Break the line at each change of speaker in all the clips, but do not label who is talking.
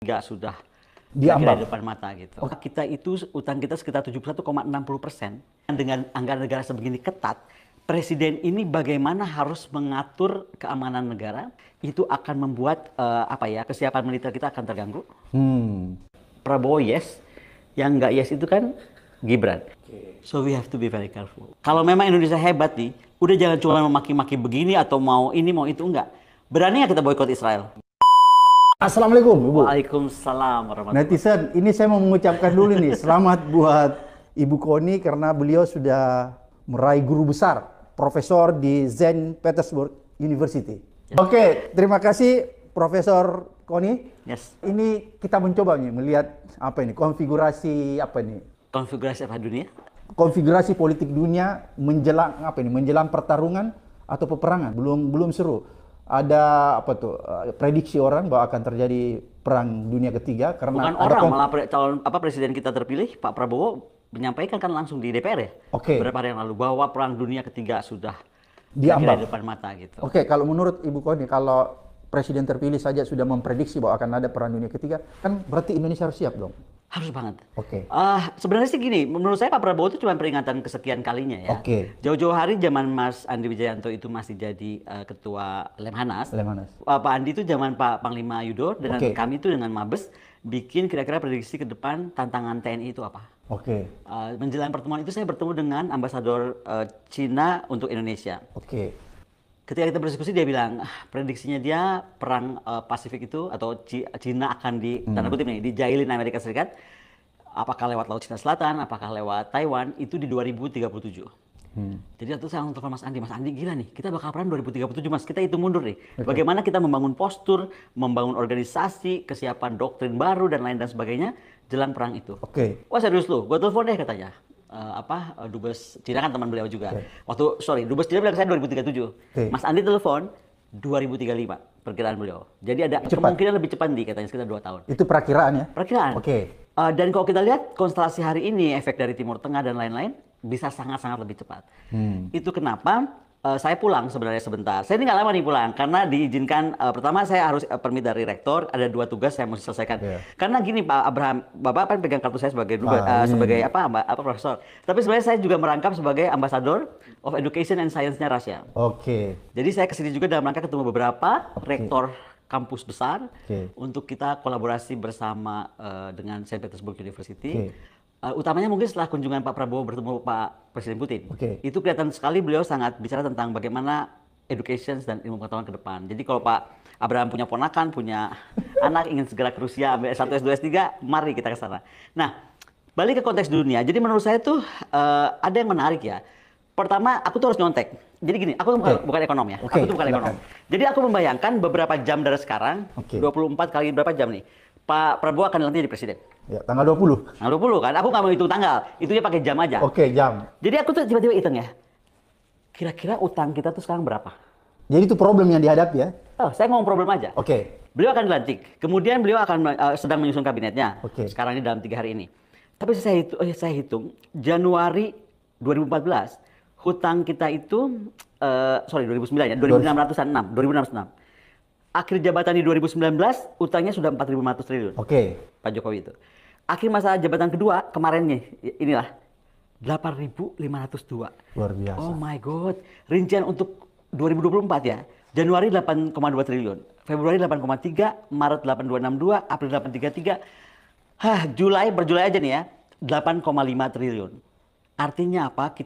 nggak sudah
diambang
di depan mata gitu. Kita itu utang kita sekitar 71,60%. Dengan anggaran negara sebegini ketat, presiden ini bagaimana harus mengatur keamanan negara itu akan membuat kesiapan militer kita akan terganggu. Prabowo yes, yang nggak yes itu kan Gibran. So we have to be very careful. Kalau memang Indonesia hebat nih, udah jangan cuma memaki-maki begini atau mau ini mau itu, enggak. Berani nggak kita boykot Israel?
Assalamualaikum Ibu.
Waalaikumsalam warahmatullahi
Netizen, ini saya mau mengucapkan dulu nih selamat buat Ibu Koni karena beliau sudah meraih guru besar, profesor di St. Petersburg University. Oke, terima kasih Profesor Koni.
Yes.
Ini kita mencoba nih melihat konfigurasi
Konfigurasi apa dunia?
Konfigurasi politik dunia menjelang menjelang pertarungan atau peperangan. Belum seru. Ada prediksi orang bahwa akan terjadi perang dunia ketiga karena
bukan orang, malah calon presiden kita terpilih Pak Prabowo menyampaikan kan langsung di DPR ya. Beberapa hari yang lalu bahwa perang dunia ketiga sudah
diambang
di depan mata gitu.
Kalau menurut Ibu Koni, kalau presiden terpilih saja sudah memprediksi bahwa akan ada perang dunia ketiga, kan berarti Indonesia harus siap dong.
Harus banget. Sebenarnya sih gini, menurut saya Pak Prabowo itu cuma peringatan kesekian kalinya ya. Jauh-jauh hari zaman Mas Andi Wijayanto itu masih jadi ketua Lemhanas. Pak Andi itu zaman Pak Panglima Yudo dengan kami itu dengan Mabes bikin kira-kira prediksi ke depan tantangan TNI itu apa. Menjelang pertemuan itu saya bertemu dengan ambasador Cina untuk Indonesia. Ketika kita berdiskusi dia bilang prediksinya dia perang Pasifik itu atau Cina akan tanda kutip nih dijailin Amerika Serikat, apakah lewat Laut Cina Selatan, apakah lewat Taiwan, itu di 2037. Jadi waktu saya langsung telepon Mas Andi gila nih, kita bakal perang 2037 Mas, kita hitung mundur nih. Bagaimana kita membangun postur, membangun organisasi, kesiapan doktrin baru dan lain dan sebagainya jelang perang itu. Wah serius lu, gua telepon deh katanya. Dubes Cina kan teman beliau juga. Dubes Cina bilang saya 2037. Mas Andi telepon 2035 perkiraan beliau. Jadi ada kemungkinan lebih cepat nih katanya sekitar 2 tahun.
Itu perakiraan ya?
Perakiraan. Dan kalau kita lihat konstelasi hari ini, efek dari Timur Tengah dan lain-lain bisa sangat-sangat lebih cepat. Itu kenapa saya pulang sebenarnya sebentar. Saya ini nggak lama nih pulang karena diizinkan. Pertama saya harus permit dari rektor. Ada 2 tugas saya mesti selesaikan. Karena gini Pak Abraham, Bapak kan pegang kartu saya sebagai profesor. Tapi sebenarnya saya juga merangkap sebagai Ambassador of Education and Science-nya Russia. Jadi saya kesini juga dalam rangka ketemu beberapa rektor kampus besar untuk kita kolaborasi bersama dengan St. Petersburg University. Utamanya mungkin setelah kunjungan Pak Prabowo bertemu Pak Presiden Putin. Itu kelihatan sekali beliau sangat bicara tentang bagaimana education dan ilmu pengetahuan ke depan. Jadi kalau Pak Abraham punya ponakan, punya anak ingin segera ke Rusia ambil S1, S2, S3, mari kita ke sana. Nah, balik ke konteks dunia. Jadi menurut saya tuh ada yang menarik ya. Pertama, aku tuh harus nyontek. Jadi gini, aku bukan ekonom ya. Aku tuh bukan ekonom. Jadi aku membayangkan beberapa jam dari sekarang, 24 kali berapa jam nih, Pak Prabowo akan dilantik jadi presiden.
Ya, tanggal 20.
Tanggal 20 kan? Aku nggak mau hitung tanggal. Itunya pakai jam aja.
Jam.
Jadi aku tuh tiba-tiba hitung ya. Kira-kira utang kita tuh sekarang berapa?
Jadi itu problem yang dihadapi ya?
Saya ngomong problem aja. Beliau akan dilantik. Kemudian beliau akan sedang menyusun kabinetnya. Sekarang ini dalam 3 hari ini. Tapi saya hitung Januari 2014 hutang kita itu 2009 ya, 2606. Akhir jabatan di 2019 utangnya sudah 4.500 triliun. Pak Jokowi itu. Akhir masa jabatan kedua kemarinnya inilah 8.502.
Luar biasa.
Oh my god. Rincian untuk 2024 ya. Januari 8,2 triliun, Februari 8,3, Maret 8,262, April 8,33. Juli aja nih ya, 8,5 triliun. Artinya apa?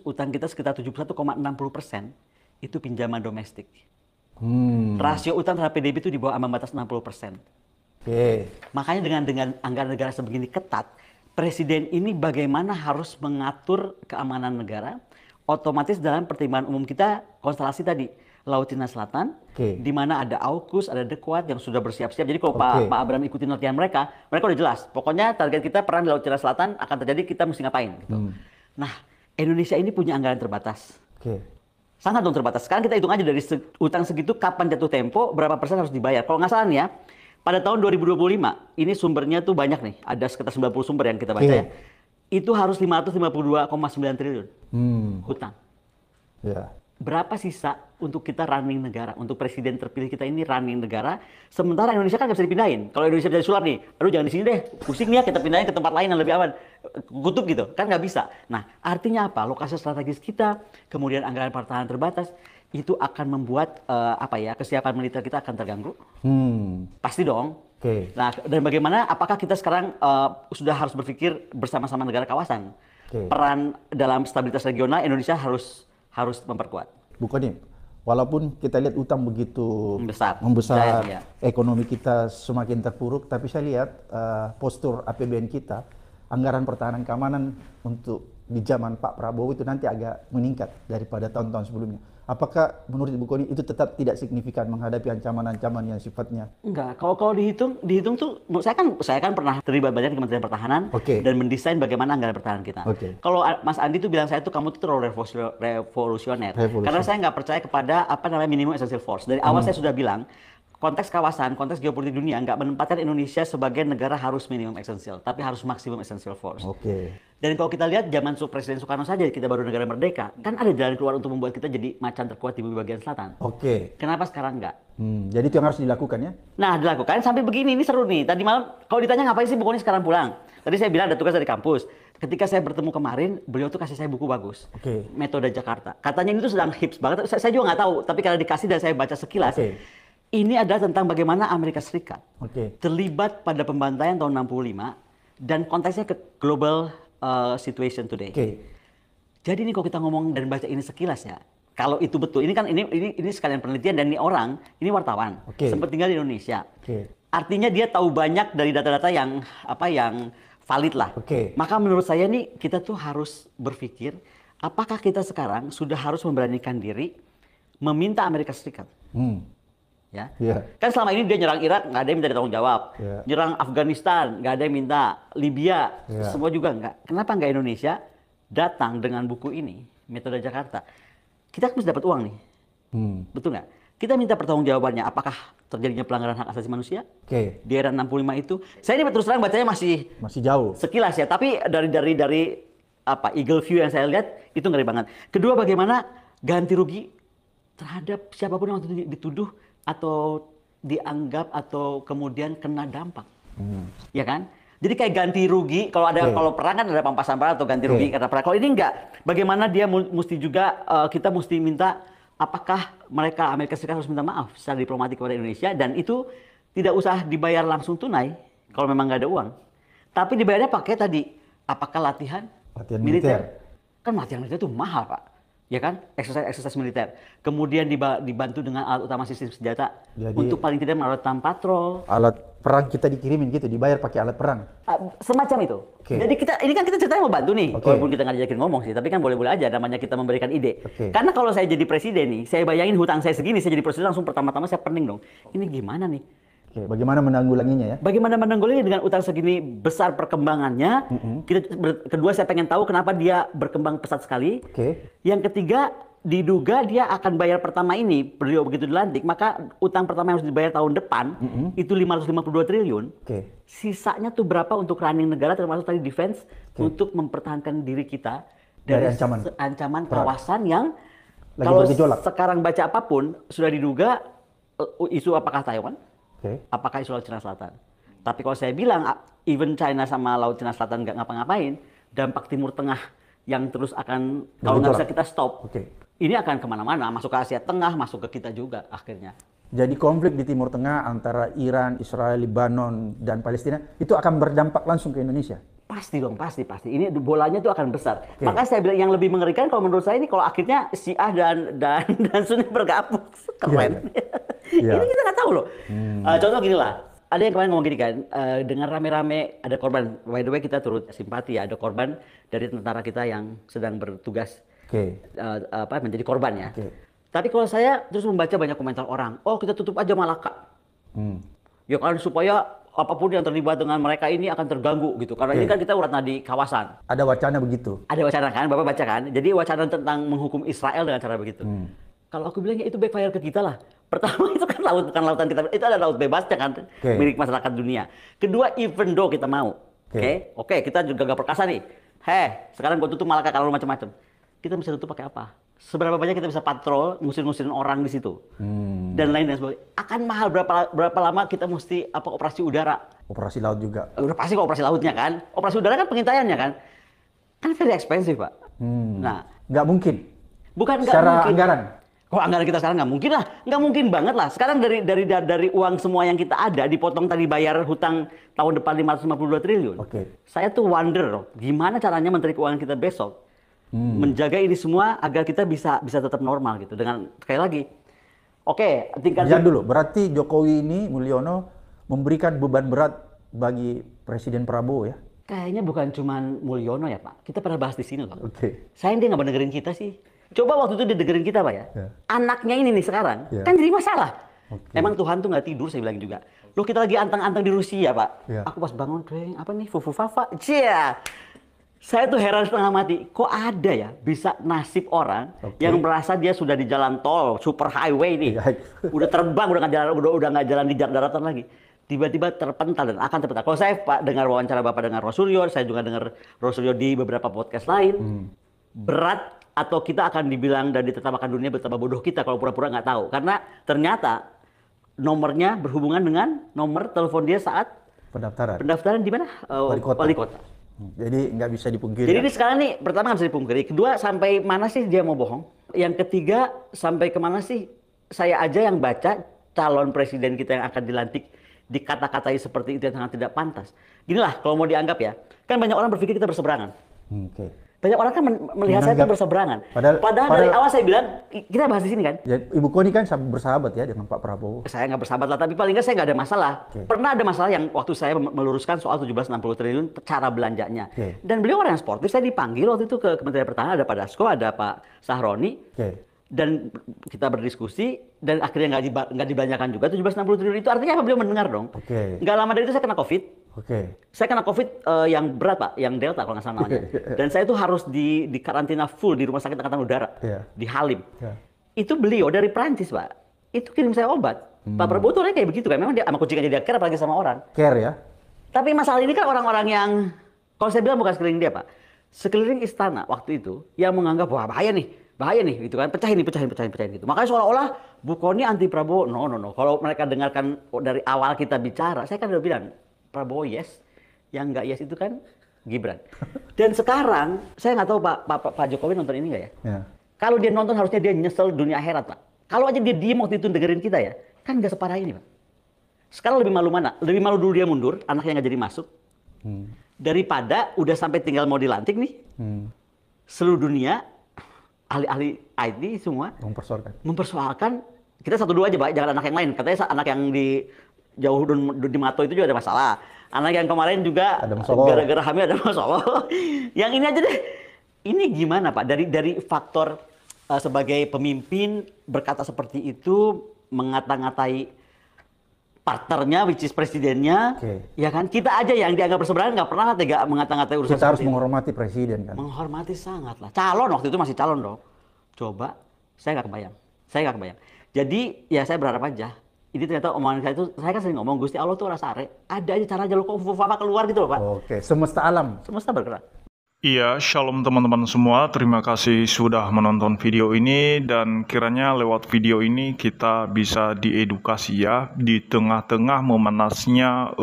Utang kita sekitar 71,60% itu pinjaman domestik. Rasio utang terhadap PDB itu di bawah ambang batas 60%. Makanya dengan anggaran negara sebegini ketat, presiden ini bagaimana harus mengatur keamanan negara, otomatis dalam pertimbangan umum kita konstelasi tadi, Laut Cina Selatan, di mana ada AUKUS, ada The Quad yang sudah bersiap-siap. Jadi kalau Pak Abraham ikutin latihan mereka udah jelas. Pokoknya target kita perang di Laut Cina Selatan akan terjadi, kita mesti ngapain gitu. Nah, Indonesia ini punya anggaran terbatas. Sangat dong terbatas. Sekarang kita hitung aja dari utang segitu kapan jatuh tempo, berapa persen harus dibayar. Kalau nggak salah nih ya, pada tahun 2025, ini sumbernya tuh banyak nih, ada sekitar 90 sumber yang kita baca ya. Itu harus 552,9 triliun hutang. berapa sisa untuk kita running negara, untuk presiden terpilih kita ini running negara, sementara Indonesia kan nggak bisa dipindahin. Kalau Indonesia bisa disulap nih, aduh jangan di sini deh, pusing nih ya, kita pindahin ke tempat lain yang lebih aman, kutub gitu, kan nggak bisa. Nah, artinya apa? Lokasi strategis kita, kemudian anggaran pertahanan terbatas, itu akan membuat kesiapan militer kita akan terganggu. Pasti dong. Nah, dan bagaimana? Apakah kita sekarang sudah harus berpikir bersama-sama negara kawasan? Peran dalam stabilitas regional Indonesia harus memperkuat.
Bu Kony, walaupun kita lihat utang begitu
membesar,
ekonomi kita semakin terpuruk, tapi saya lihat postur APBN kita, anggaran pertahanan keamanan untuk di zaman Pak Prabowo itu nanti agak meningkat daripada tahun-tahun sebelumnya. Apakah menurut Ibu Kony itu tetap tidak signifikan menghadapi ancaman-ancaman yang sifatnya?
Enggak, kalau dihitung tuh, saya kan pernah terlibat banyak di Kementerian Pertahanan dan mendesain bagaimana anggaran pertahanan kita. Kalau Mas Andi tuh bilang saya tuh kamu tuh terlalu revolusioner. Karena saya nggak percaya kepada minimum essential force. Dari awal saya sudah bilang, konteks kawasan, konteks geopolitik dunia nggak menempatkan Indonesia sebagai negara harus minimum essential, tapi harus maksimum essential force. Dan kalau kita lihat zaman Presiden Soekarno saja kita baru negara merdeka, kan ada jalan keluar untuk membuat kita jadi macan terkuat di bumi bagian selatan. Kenapa sekarang nggak?
Jadi itu yang harus dilakukan ya?
Nah, dilakukan sampai begini, ini seru nih. Tadi malam kalau ditanya ngapain sih Bu Kony sekarang pulang? Tadi saya bilang ada tugas dari kampus. Ketika saya bertemu kemarin, beliau tuh kasih saya buku bagus. Metode Jakarta. Katanya ini tuh sedang hits banget. Saya juga nggak tahu, tapi karena dikasih dan saya baca sekilas. Ini adalah tentang bagaimana Amerika Serikat terlibat pada pembantaian tahun 65 dan konteksnya ke global situation today. Jadi ini kalau kita ngomong dan baca ini sekilas ya, kalau itu betul, ini kan ini sekalian penelitian dan ini orang, ini wartawan, sempat tinggal di Indonesia. Artinya dia tahu banyak dari data-data yang valid lah. Maka menurut saya nih kita tuh harus berpikir, apakah kita sekarang sudah harus memberanikan diri meminta Amerika Serikat? Kan selama ini dia nyerang Irak nggak ada yang minta ditanggung jawab, nyerang Afghanistan nggak ada yang minta, Libya semua juga nggak. Kenapa nggak Indonesia datang dengan buku ini, Metode Jakarta? Kita mesti dapat uang nih, betul nggak? Kita minta pertanggungjawabannya, apakah terjadinya pelanggaran hak asasi manusia di era 65 itu? Saya ini terus terang bacanya masih
jauh,
sekilas ya, tapi dari eagle view yang saya lihat itu ngeri banget. Kedua, bagaimana ganti rugi terhadap siapapun yang waktu itu dituduh atau dianggap atau kemudian kena dampak, ya kan? Jadi kayak ganti rugi kalau perang kan ada pampasan perang atau ganti rugi karena perang. Kalau ini enggak, bagaimana dia mesti juga kita mesti minta apakah Amerika Serikat harus minta maaf secara diplomatik kepada Indonesia dan itu tidak usah dibayar langsung tunai kalau memang nggak ada uang, tapi dibayarnya pakai tadi apakah latihan militer? Kan latihan militer itu mahal Pak. Ya kan, eksersis militer. Kemudian dibantu dengan alat utama sistem senjata. Untuk paling tidak alat patrol.
Alat perang kita dikirimin gitu, dibayar pakai alat perang.
Semacam itu. Jadi ini kan kita ceritanya mau bantu nih. Walaupun kita nggak diajakin ngomong sih, tapi kan boleh-boleh aja. Namanya kita memberikan ide. Karena kalau saya jadi presiden nih, saya bayangin hutang saya segini, saya jadi presiden langsung pertama-tama saya pening dong. Ini gimana nih?
Bagaimana menanggulanginya ya?
Bagaimana menanggulanginya dengan utang segini besar perkembangannya? Kedua saya pengen tahu kenapa dia berkembang pesat sekali. Yang ketiga diduga dia akan bayar pertama ini beliau begitu dilantik maka utang pertama yang harus dibayar tahun depan itu 552 triliun. Sisanya tuh berapa untuk running negara termasuk tadi defense untuk mempertahankan diri kita dari ancaman kawasan yang kalau sekarang baca apapun sudah diduga isu apakah Taiwan? Apakah isu Laut Cina Selatan? Tapi kalau saya bilang, even China sama Laut Cina Selatan nggak ngapa-ngapain, dampak Timur Tengah yang terus akan, kalau nggak bisa kita stop, ini akan kemana-mana, masuk ke Asia Tengah, masuk ke kita juga akhirnya.
Jadi konflik di Timur Tengah antara Iran, Israel, Lebanon, dan Palestina, itu akan berdampak langsung ke Indonesia?
Pasti dong, pasti. Ini bolanya itu akan besar. Makanya saya bilang yang lebih mengerikan kalau menurut saya ini kalau akhirnya Syiah dan Sunni bergabung, keren. Ini kita nggak tahu loh. Contoh gini lah, ada yang kemarin ngomong gini kan, dengan rame-rame ada korban. By the way kita turut simpati ya, ada korban dari tentara kita yang sedang bertugas menjadi korban ya. Tapi kalau saya terus membaca banyak komentar orang, oh kita tutup aja Malaka. Ya kan supaya apapun yang terlibat dengan mereka ini akan terganggu gitu. Karena ini kan kita uratnya di kawasan.
Ada wacana begitu?
Ada wacana kan, Bapak baca kan. Jadi wacana tentang menghukum Israel dengan cara begitu. Kalau aku bilangnya itu backfire ke kita lah. Pertama itu kan laut, bukan lautan kita. Itu ada laut bebasnya kan, milik masyarakat dunia. Kedua, even though kita mau. Oke, kita juga gak perkasa nih. Sekarang gue tutup Malaka kalau macam-macam. Kita bisa tutup pakai apa? seberapa banyak kita bisa patrol, ngusir-ngusirin orang di situ, dan lain sebagainya. Akan mahal berapa lama kita mesti operasi udara?
Operasi laut juga.
Udah pasti kok operasi lautnya kan. Operasi udara kan pengintaiannya kan very expensive, Pak. Nah,
Nggak mungkin.
bukan nggak
Secara
mungkin.
anggaran.
Kok anggaran kita sekarang nggak mungkin lah, nggak mungkin banget lah. Sekarang dari uang semua yang kita ada dipotong tadi bayar hutang tahun depan 552 triliun.
Oke.
Saya tuh wonder loh, gimana caranya Menteri Keuangan kita besok menjaga ini semua agar kita bisa tetap normal gitu. Dengan sekali lagi, oke, tingkat
Jangan dulu. Berarti Jokowi ini, Mulyono, memberikan beban berat bagi Presiden Prabowo ya?
kayaknya bukan cuman Mulyono ya Pak. Kita pernah bahas di sini loh.
Oke.
Sayang dia nggak dengerin kita sih. Coba waktu itu dia dengerin kita Pak ya. Anaknya ini nih sekarang
Ya.
kan jadi masalah.
Oke.
Emang Tuhan tuh nggak tidur, saya bilang juga. Loh kita lagi antang-antang di Rusia Pak.
Ya.
Aku pas bangun, apa nih, fufu fafa. Cia. Saya tuh heran setengah mati. Kok ada ya bisa nasib orang yang merasa dia sudah di jalan tol, super highway nih.
Ya.
Udah terbang, udah nggak jalan di daratan lagi. Tiba-tiba terpental dan akan terpental. Kalau saya Pak dengar wawancara Bapak dengan Rosuryo, saya juga dengar Rosuryo di beberapa podcast lain. Berat atau kita akan dibilang dan ditertawakan dunia betapa bodoh kita kalau pura-pura nggak tahu. Karena ternyata nomornya berhubungan dengan nomor telepon dia saat pendaftaran di mana? Wali kota.
Jadi nggak bisa dipungkiri.
Jadi
ya?
ini sekarang nih, pertama nggak bisa dipungkiri. Kedua, sampai mana sih dia mau bohong? Yang ketiga, sampai kemana sih saya aja yang baca calon presiden kita yang akan dilantik dikata-katai seperti itu yang sangat tidak pantas. Ginilah, kalau mau dianggap ya, kan banyak orang berpikir kita berseberangan.
Oke.
Banyak orang kan melihat saya itu berseberangan. Padahal dari awal saya bilang, kita bahas di sini kan.
Ya, Ibu Koni kan bersahabat ya dengan Pak Prabowo.
Saya nggak bersahabat lah, tapi paling nggak saya nggak ada masalah. Pernah ada masalah yang waktu saya meluruskan soal 1760 triliun cara belanjanya. Dan beliau orang yang sportif, saya dipanggil waktu itu ke Kementerian Pertahanan, ada Pak Dasko, ada Pak Sahroni. Dan kita berdiskusi, dan akhirnya nggak dibelanjakan juga 1760 triliun itu. Artinya apa? Beliau mendengar dong. Nggak lama dari itu saya kena COVID. Saya kena COVID yang berat Pak, yang Delta kalau nggak salah namanya. Dan saya itu harus di karantina full di Rumah Sakit Angkatan Udara, di Halim. Itu beliau dari Prancis Pak, itu kirim saya obat. Pak Prabowo tuh orangnya kayak begitu kan, memang dia sama kucing aja dia care apalagi sama orang.
Care ya?
Tapi masalah ini kan orang-orang yang, kalau saya bilang bukan sekeliling dia Pak, sekeliling istana waktu itu yang menganggap wah bahaya nih gitu kan, pecahin gitu. Makanya seolah-olah Bu Koni anti Prabowo. No. Kalau mereka dengarkan dari awal kita bicara, saya kan udah bilang Prabowo yes, yang nggak yes itu kan Gibran. Dan sekarang saya nggak tahu Pak Jokowi nonton ini nggak ya? Kalau dia nonton harusnya dia nyesel dunia akhirat Pak. Kalau aja dia diem waktu itu dengerin kita ya, kan nggak separah ini Pak. Sekarang lebih malu mana? Lebih malu dulu dia mundur, anaknya nggak jadi masuk, daripada udah sampai tinggal mau dilantik nih, seluruh dunia ahli-ahli IT semua mempersoalkan kita 1-2 aja Pak, jangan anak yang lain. Katanya anak yang di jauh di Mato itu juga ada masalah. Anak yang kemarin juga gara-gara hamil ada masalah. Yang ini aja deh. Ini gimana Pak? Dari faktor sebagai pemimpin berkata seperti itu, mengata-ngatai partnernya, which is presidennya, ya kan? Kita aja yang dianggap berseberangan nggak pernah tega mengata-ngatai urusan.
Kita harus menghormati presiden kan?
Menghormati sangat lah. Calon waktu itu masih calon dong. Coba, saya nggak kebayang. Jadi ya saya berharap aja. Ini ternyata omongan saya itu, saya kan sering ngomong, Gusti Allah tuh rasa ada aja cara jalur kok keluar gitu loh Pak.
Semesta alam.
Semesta bergerak.
Iya, shalom teman-teman semua. Terima kasih sudah menonton video ini dan kiranya lewat video ini kita bisa diedukasi ya di tengah-tengah memanasnya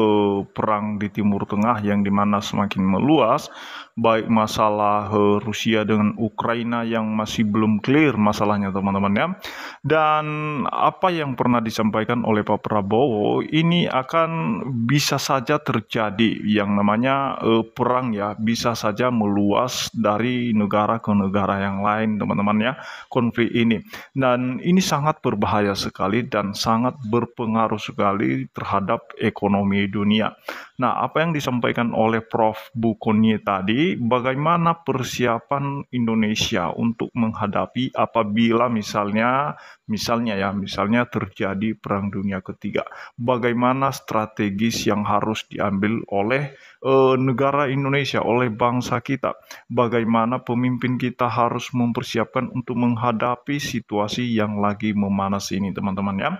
perang di Timur Tengah yang dimana semakin meluas, baik masalah Rusia dengan Ukraina yang masih belum clear masalahnya teman-teman ya. Dan apa yang pernah disampaikan oleh Pak Prabowo ini akan bisa saja terjadi yang namanya perang ya, bisa saja meluas dari negara ke negara yang lain teman-teman ya, konflik ini. Dan ini sangat berbahaya sekali dan sangat berpengaruh sekali terhadap ekonomi dunia. Nah, apa yang disampaikan oleh Prof. Bu Koni tadi, bagaimana persiapan Indonesia untuk menghadapi apabila misalnya terjadi Perang Dunia Ketiga. Bagaimana strategis yang harus diambil oleh negara Indonesia, oleh bangsa kita. Bagaimana pemimpin kita harus mempersiapkan untuk menghadapi situasi yang lagi memanas ini, teman-teman ya.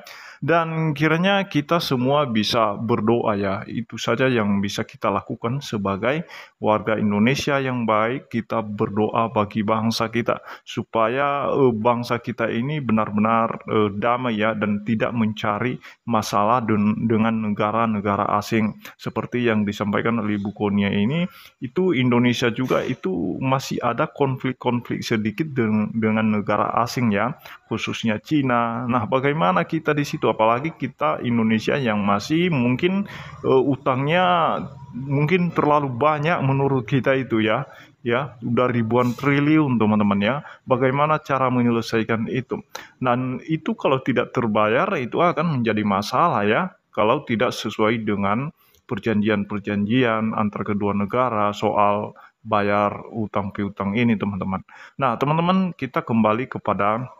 Dan kiranya kita semua bisa berdoa ya. Itu saja yang bisa kita lakukan sebagai warga Indonesia yang baik. Kita berdoa bagi bangsa kita supaya bangsa kita ini benar-benar damai ya, dan tidak mencari masalah dengan negara-negara asing seperti yang disampaikan oleh Ibu Konia ini. Itu Indonesia juga itu masih ada konflik-konflik sedikit dengan negara asing ya, khususnya Cina. Nah, bagaimana kita di situ? Apalagi kita Indonesia yang masih mungkin utangnya mungkin terlalu banyak menurut kita itu ya. Ya, udah ribuan triliun teman-teman ya. Bagaimana cara menyelesaikan itu? Dan itu kalau tidak terbayar itu akan menjadi masalah ya. Kalau tidak sesuai dengan perjanjian-perjanjian antar kedua negara soal bayar utang piutang ini teman-teman. Nah, teman-teman, kita kembali kepada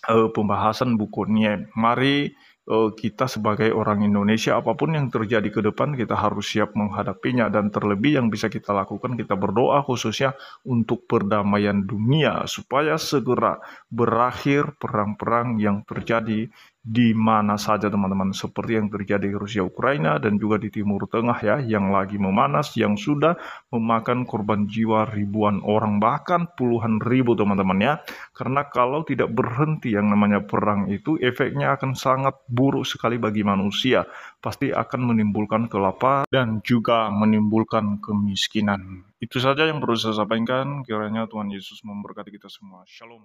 pembahasan bukunya. Mari kita sebagai orang Indonesia, apapun yang terjadi ke depan, kita harus siap menghadapinya. Dan terlebih yang bisa kita lakukan, kita berdoa khususnya untuk perdamaian dunia, supaya segera berakhir perang-perang yang terjadi di mana saja teman-teman, seperti yang terjadi di Rusia Ukraina dan juga di Timur Tengah ya, yang lagi memanas, yang sudah memakan korban jiwa ribuan orang, bahkan puluhan ribu teman-teman ya. Karena kalau tidak berhenti yang namanya perang itu, efeknya akan sangat buruk sekali bagi manusia. Pasti akan menimbulkan kelaparan dan juga menimbulkan kemiskinan. Itu saja yang perlu saya sampaikan. Kiranya Tuhan Yesus memberkati kita semua. Shalom.